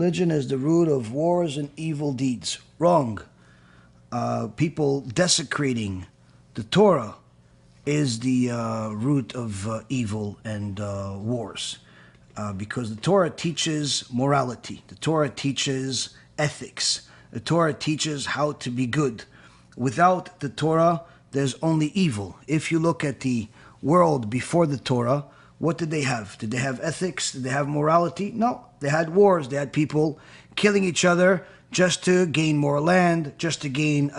Religion is the root of wars and evil deeds. Wrong. People desecrating the Torah is the root of evil and wars. Because the Torah teaches morality. The Torah teaches ethics. The Torah teaches how to be good. Without the Torah, there's only evil. If you look at the world before the Torah, what did they have? Did they have ethics? Did they have morality? No. They had wars. They had people killing each other just to gain more land, just to gain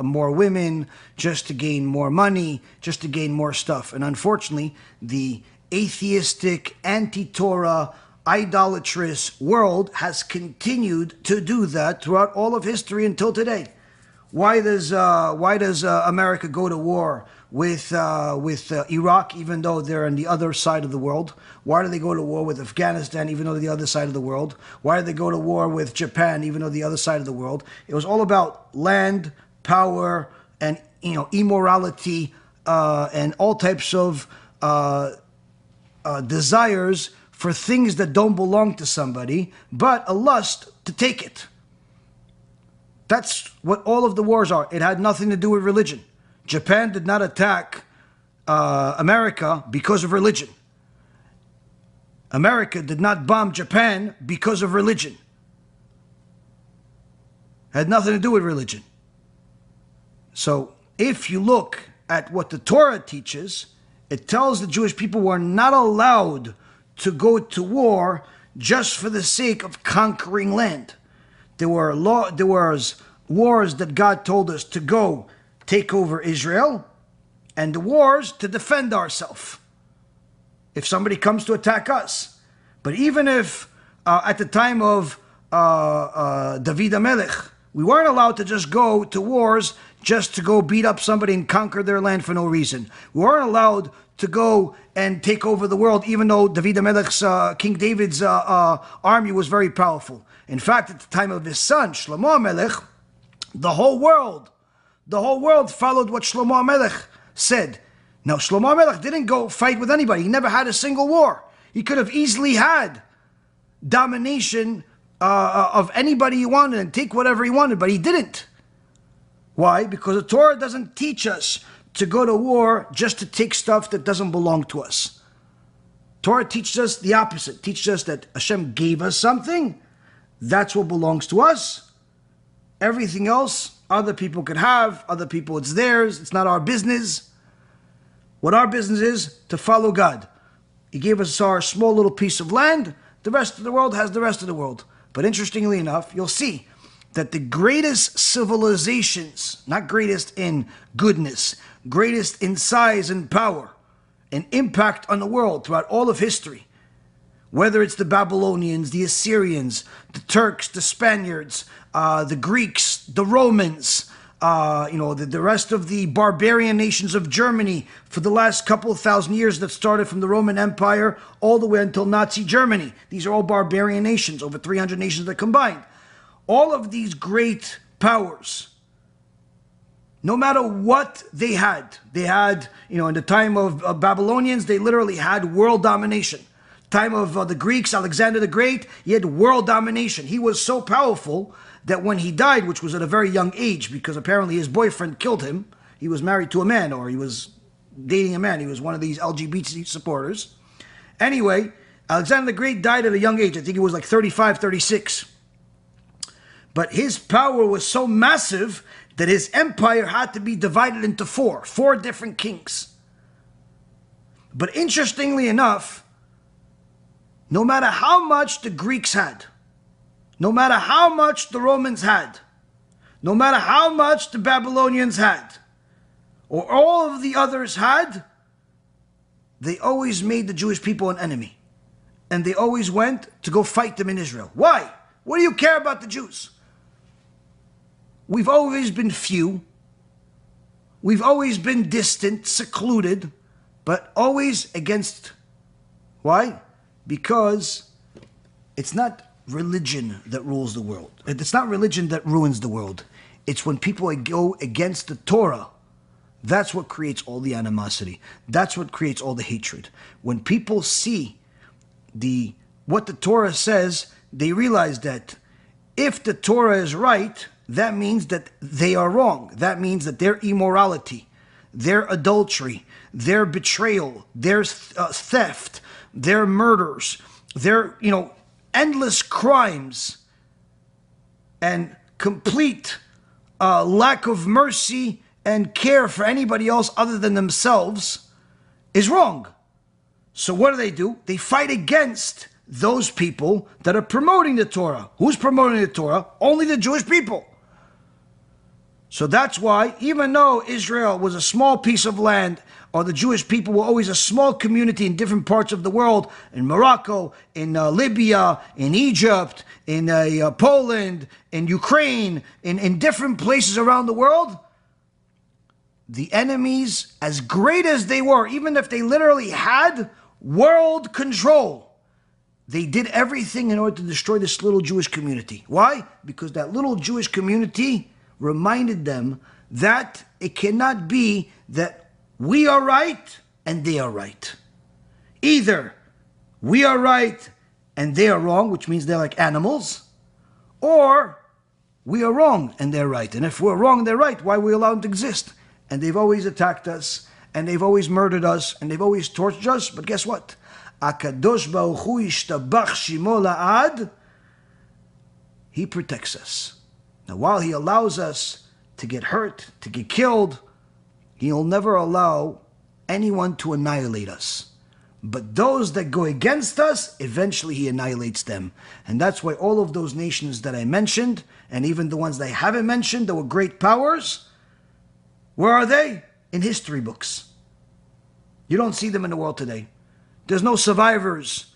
more women, just to gain more money, just to gain more stuff. And unfortunately, the atheistic, anti-Torah, idolatrous world has continued to do that throughout all of history until today. Why does America go to war with Iraq, even though they're on the other side of the world? Why do they go to war with Afghanistan, even though they're the other side of the world? Why do they go to war with Japan, even though they're the other side of the world? It was all about land, power, and immorality, and all types of desires for things that don't belong to somebody, but a lust to take it. That's what all of the wars are. It had nothing to do with religion. Japan did not attack America because of religion. America did not bomb Japan because of religion. It had nothing to do with religion. So if you look at what the Torah teaches, it tells the Jewish people were not allowed to go to war just for the sake of conquering land. There was wars that God told us to go take over Israel, and the wars to defend ourselves if somebody comes to attack us. But even if at the time of David HaMelech, we weren't allowed to just go to wars just to go beat up somebody and conquer their land for no reason. We weren't allowed to go and take over the world, even though David HaMelech's, King David's army was very powerful. In fact, at the time of his son, Shlomo HaMelech, the whole world followed what Shlomo HaMelech said. Now, Shlomo HaMelech didn't go fight with anybody. He never had a single war. He could have easily had domination of anybody he wanted and take whatever he wanted, but he didn't. Why? Because the Torah doesn't teach us to go to war just to take stuff that doesn't belong to us. Torah teaches us the opposite. It teaches us that Hashem gave us something. That's what belongs to us. Everything else, other people could have. Other people, it's theirs. It's not our business. What our business is, to follow God. He gave us our small little piece of land. The rest of the world has the rest of the world. But interestingly enough, you'll see that the greatest civilizations, not greatest in goodness, greatest in size and power and impact on the world throughout all of history, whether it's the Babylonians, the Assyrians, the Turks, the Spaniards, the Greeks, the Romans, the rest of the barbarian nations of Germany for the last couple of thousand years that started from the Roman Empire all the way until Nazi Germany. These are all barbarian nations, over 300 nations that combined. All of these great powers, no matter what they had, in the time of Babylonians, they literally had world domination. Time of the Greeks, Alexander the Great, he had world domination. He was so powerful that when he died, which was at a very young age, because apparently his boyfriend killed him, he was married to a man, or he was dating a man, he was one of these LGBT supporters. Anyway, Alexander the Great died at a young age. I think he was like 35, 36. But his power was so massive that his empire had to be divided into four different kings. But interestingly enough, no matter how much the Greeks had, no matter how much the Romans had, no matter how much the Babylonians had, or all of the others had, they always made the Jewish people an enemy. And they always went to go fight them in Israel. Why? What do you care about the Jews? We've always been few. We've always been distant, secluded, but always against. Why? Because it's not religion that rules the world. It's not religion that ruins the world. It's when people go against the Torah. That's what creates all the animosity. That's what creates all the hatred. When people see what the Torah says, they realize that if the Torah is right, that means that they are wrong. That means that their immorality, their adultery, their betrayal, their theft, their murders, their, endless crimes, and complete lack of mercy and care for anybody else other than themselves is wrong. So what do? They fight against those people that are promoting the Torah. Who's promoting the Torah? Only the Jewish people. So that's why, even though Israel was a small piece of land, or the Jewish people were always a small community in different parts of the world, in Morocco, in Libya, in Egypt, in Poland, in Ukraine, in different places around the world, the enemies, as great as they were, even if they literally had world control, they did everything in order to destroy this little Jewish community. Why? Because that little Jewish community reminded them that it cannot be that we are right and they are right. Either we are right and they are wrong, which means they're like animals, or we are wrong and they're right. And if we're wrong and they're right, why are we allowed to exist? And they've always attacked us, and they've always murdered us, and they've always tortured us. But guess what? Akadosh Baruch Hu yishtabach shimo la'ad. He protects us. Now, while He allows us to get hurt, to get killed, He'll never allow anyone to annihilate us. But those that go against us, eventually He annihilates them. And that's why all of those nations that I mentioned, and even the ones that I haven't mentioned, that were great powers, where are they? In history books. You don't see them in the world today. There's no survivors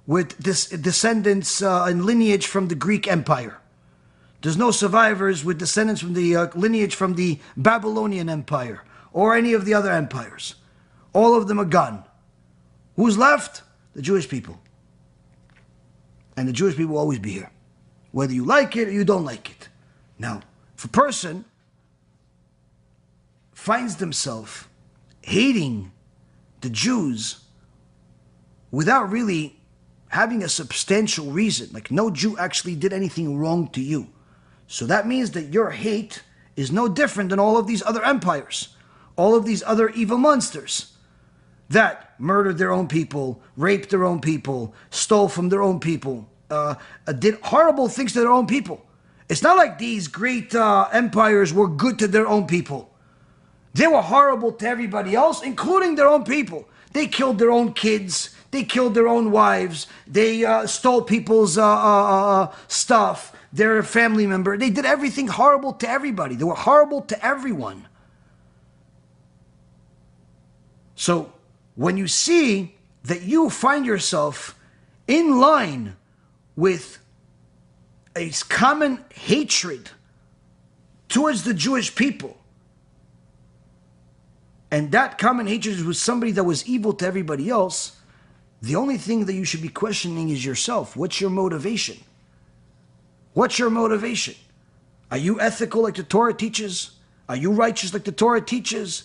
with descendants and lineage from the Greek Empire. There's no survivors with descendants from the lineage from the Babylonian Empire or any of the other empires. All of them are gone. Who's left? The Jewish people. And the Jewish people will always be here, whether you like it or you don't like it. Now, if a person finds themselves hating the Jews without really having a substantial reason, like no Jew actually did anything wrong to you, so that means that your hate is no different than all of these other empires, all of these other evil monsters that murdered their own people, raped their own people, stole from their own people, did horrible things to their own people. It's not like these great empires were good to their own people. They were horrible to everybody else, including their own people. They killed their own kids. They killed their own wives. They stole people's stuff, their family member. They did everything horrible to everybody. They were horrible to everyone. So when you see that you find yourself in line with a common hatred towards the Jewish people, and that common hatred was somebody that was evil to everybody else, the only thing that you should be questioning is yourself. What's your motivation? What's your motivation? Are you ethical like the Torah teaches? Are you righteous like the Torah teaches?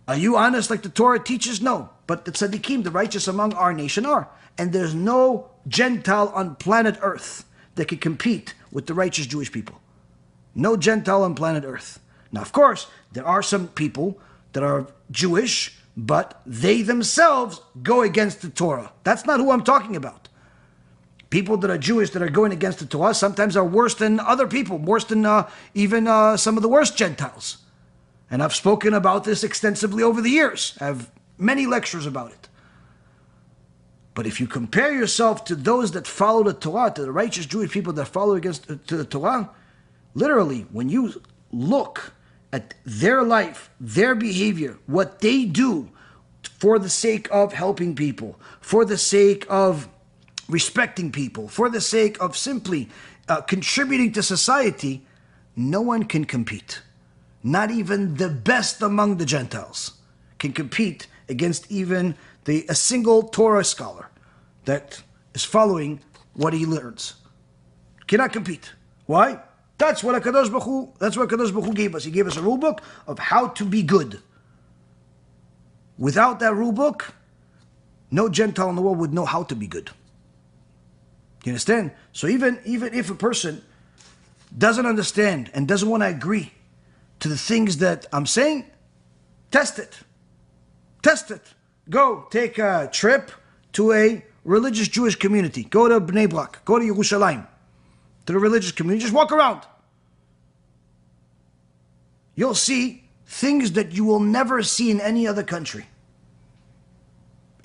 Are you honest like the Torah teaches? No. But the tzaddikim, the righteous among our nation, are. And there's no Gentile on planet Earth that can compete with the righteous Jewish people. No Gentile on planet Earth. Now, of course, there are some people that are Jewish, but they themselves go against the Torah. That's not who I'm talking about. People that are Jewish that are going against the Torah sometimes are worse than other people, worse than even some of the worst Gentiles. And I've spoken about this extensively over the years. I have many lectures about it. But if you compare yourself to those that follow the Torah, to the righteous Jewish people that follow against to the Torah, literally, when you look at their life, their behavior, what they do for the sake of helping people, for the sake of respecting people, for the sake of simply contributing to society, no one can compete. Not even the best among the Gentiles can compete against even a single Torah scholar that is following what he learns. Cannot compete. Why? That's what Hakadosh Baruch Hu gave us. He gave us a rule book of how to be good. Without that rule book, no Gentile in the world would know how to be good. You understand? So even if a person doesn't understand and doesn't want to agree to the things that I'm saying, test it. Test it. Go take a trip to a religious Jewish community. Go to Bnei Brak. Go to Yerushalayim. To the religious community. Just walk around. You'll see things that you will never see in any other country.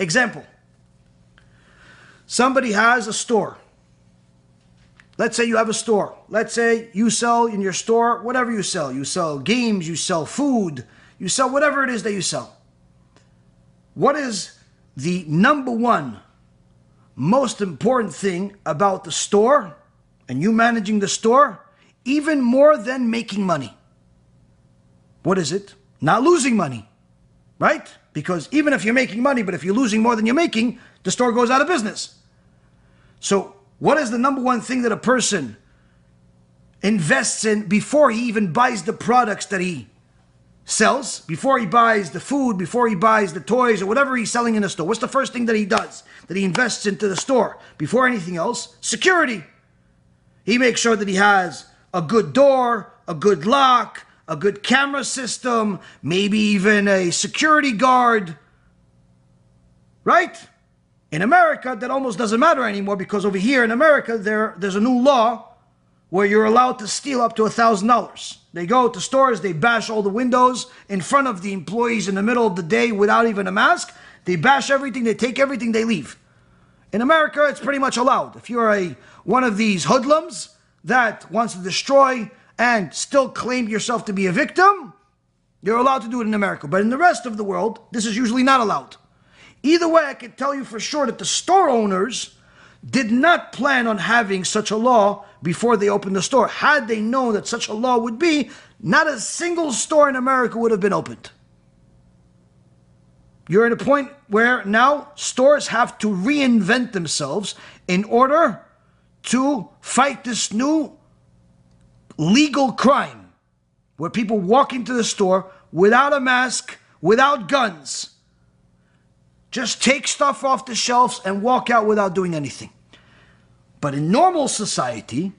Example. Somebody has a store. Let's say you have a store. Let's say you sell in your store whatever you sell. You sell games, you sell food, you sell whatever it is that you sell. What is the number one most important thing about the store and you managing the store, even more than making money? What is it? Not losing money, right? Because even if you're making money, but if you're losing more than you're making, the store goes out of business. So what is the number one thing that a person invests in before he even buys the products that he sells, before he buys the food, before he buys the toys or whatever he's selling in the store? What's the first thing that he does, that he invests into the store? Before anything else, security. He makes sure that he has a good door, a good lock, a good camera system, maybe even a security guard, right? In America, that almost doesn't matter anymore, because over here in America, there's a new law where you're allowed to steal up to $1,000. They go to stores, they bash all the windows in front of the employees in the middle of the day without even a mask. They bash everything, they take everything, they leave. In America, it's pretty much allowed. If you're one of these hoodlums that wants to destroy and still claim yourself to be a victim, you're allowed to do it in America. But in the rest of the world, this is usually not allowed. Either way, I can tell you for sure that the store owners did not plan on having such a law before they opened the store. Had they known that such a law would be, not a single store in America would have been opened. You're at a point where now stores have to reinvent themselves in order to fight this new legal crime where people walk into the store without a mask, without guns, just take stuff off the shelves and walk out without doing anything. But in normal society,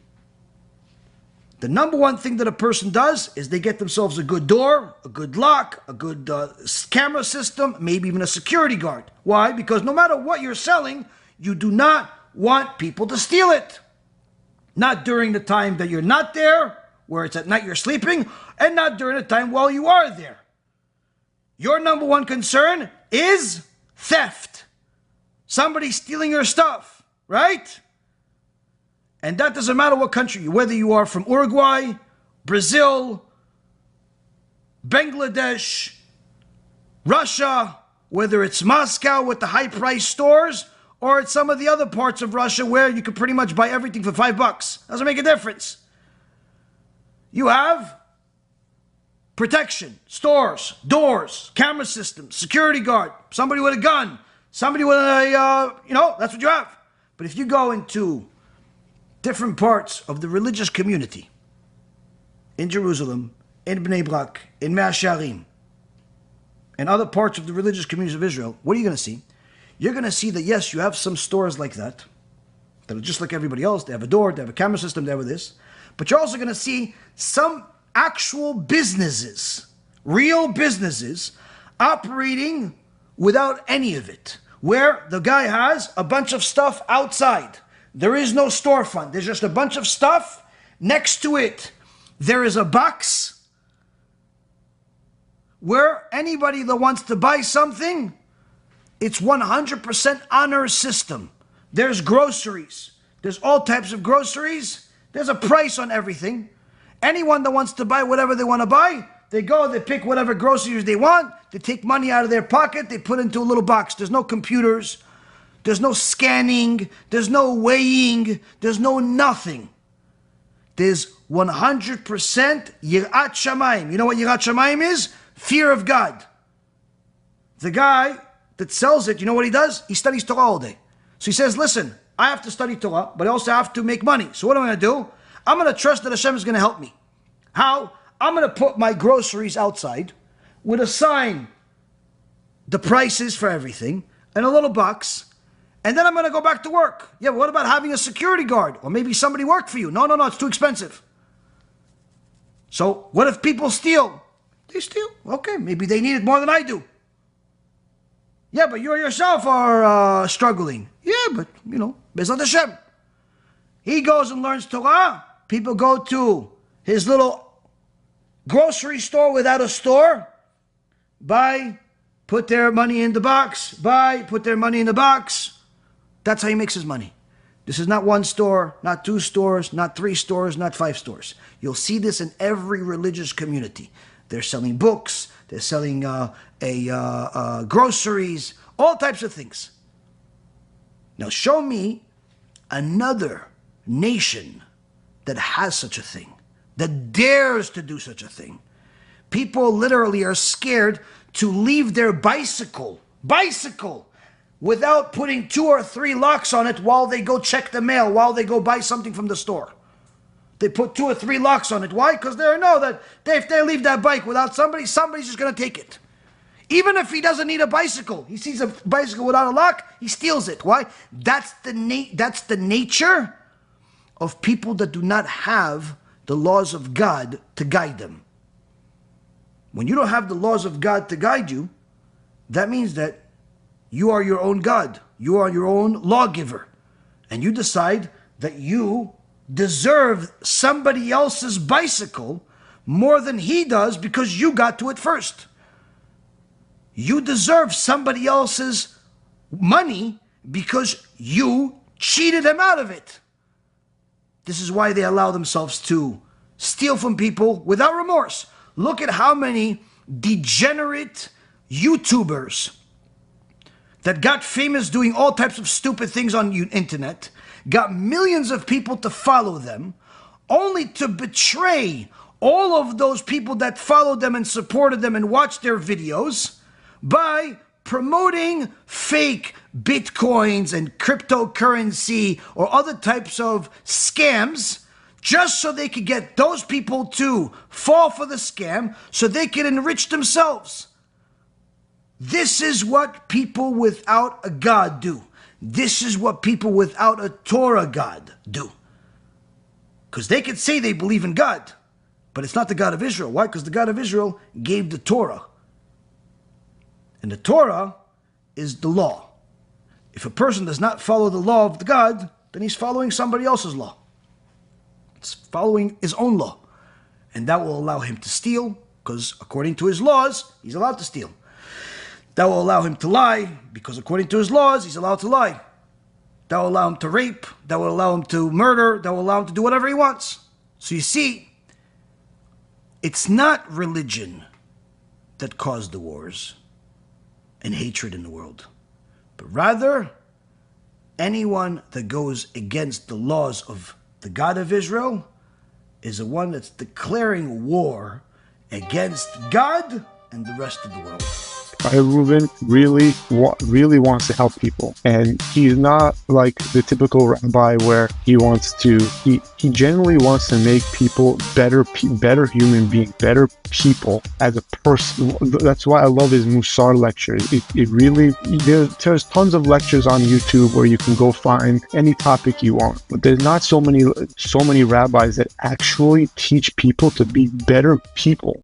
the number one thing that a person does is they get themselves a good door, a good lock, a good camera system, maybe even a security guard. Why? Because no matter what you're selling, you do not want people to steal it. Not during the time that you're not there, where it's at night you're sleeping, and not during the time while you are there. Your number one concern is theft. Somebody stealing your stuff, right? And that doesn't matter what country, whether you are from Uruguay, Brazil, Bangladesh, Russia, whether it's Moscow with the high-priced stores, or it's some of the other parts of Russia where you could pretty much buy everything for $5. Doesn't make a difference. You have protection, stores, doors, camera systems, security guard, somebody with a gun, somebody with a, that's what you have. But if you go into different parts of the religious community in Jerusalem, in Bnei Brak, in Mea Shearim, and other parts of the religious communities of Israel, what are you going to see? You're going to see that, yes, you have some stores like that are just like everybody else. They have a door, they have a camera system, they have this. But you're also going to see some actual businesses, real businesses, operating without any of it, where the guy has a bunch of stuff outside. There is no storefront. There's just a bunch of stuff. Next to it, there is a box where anybody that wants to buy something, it's 100% honor system. There's groceries. There's all types of groceries. There's a price on everything. Anyone that wants to buy whatever they want to buy, they go, they pick whatever groceries they want, they take money out of their pocket, they put it into a little box. There's no computers. There's no scanning. There's no weighing. There's no nothing. There's 100% Yirat Shamayim. You know what Yirat Shamayim is? Fear of God. The guy that sells it, you know what he does? He studies Torah all day. So he says, listen, I have to study Torah, but I also have to make money. So what am I going to do? I'm going to trust that Hashem is going to help me. How? I'm going to put my groceries outside with a sign, the prices for everything, and a little box. and then I'm going to go back to work. Yeah, but what about having a security guard? Or maybe somebody worked for you. No, it's too expensive. So what if people steal? They steal. Okay, maybe they need it more than I do. Yeah, but you yourself are struggling. Yeah, but, Bezat Hashem. He goes and learns Torah. People go to his little grocery store without a store. Buy, put their money in the box. Buy, put their money in the box. That's how he makes his money. This is not one store, not two stores, not three stores, not five stores. You'll see this in every religious community. They're selling books. They're selling groceries, all types of things. Now show me another nation that has such a thing, that dares to do such a thing. People literally are scared to leave their bicycle, without putting 2 or 3 locks on it while they go check the mail, while they go buy something from the store. They put 2 or 3 locks on it. Why? Because they know that if they leave that bike without somebody's just going to take it. Even if he doesn't need a bicycle, he sees a bicycle without a lock, he steals it. Why? That's the nature of people that do not have the laws of God to guide them. When you don't have the laws of God to guide you, that means that you are your own God. You are your own lawgiver. And you decide that you deserve somebody else's bicycle more than he does because you got to it first. You deserve somebody else's money because you cheated him out of it. This is why they allow themselves to steal from people without remorse. Look at how many degenerate YouTubers that got famous doing all types of stupid things on the internet, got millions of people to follow them, only to betray all of those people that followed them and supported them and watched their videos by promoting fake bitcoins and cryptocurrency or other types of scams just so they could get those people to fall for the scam so they could enrich themselves. This is what people without a God do. This is what people without a Torah God do. Because they could say they believe in God, but it's not the God of Israel. Why? Because the God of Israel gave the Torah. And the Torah is the law. If a person does not follow the law of the God, then he's following somebody else's law. It's following his own law. And that will allow him to steal, because according to his laws, he's allowed to steal. That will allow him to lie, because according to his laws, he's allowed to lie. That will allow him to rape. That will allow him to murder. That will allow him to do whatever he wants. So you see, it's not religion that caused the wars and hatred in the world, but rather anyone that goes against the laws of the God of Israel is the one that's declaring war against God and the rest of the world. Reuven really wants to help people, and he's not like the typical rabbi where he genuinely wants to make people better human beings, better people as a person. That's why I love his Musar lectures. It really, there's tons of lectures on YouTube where you can go find any topic you want, but there's not so many rabbis that actually teach people to be better people.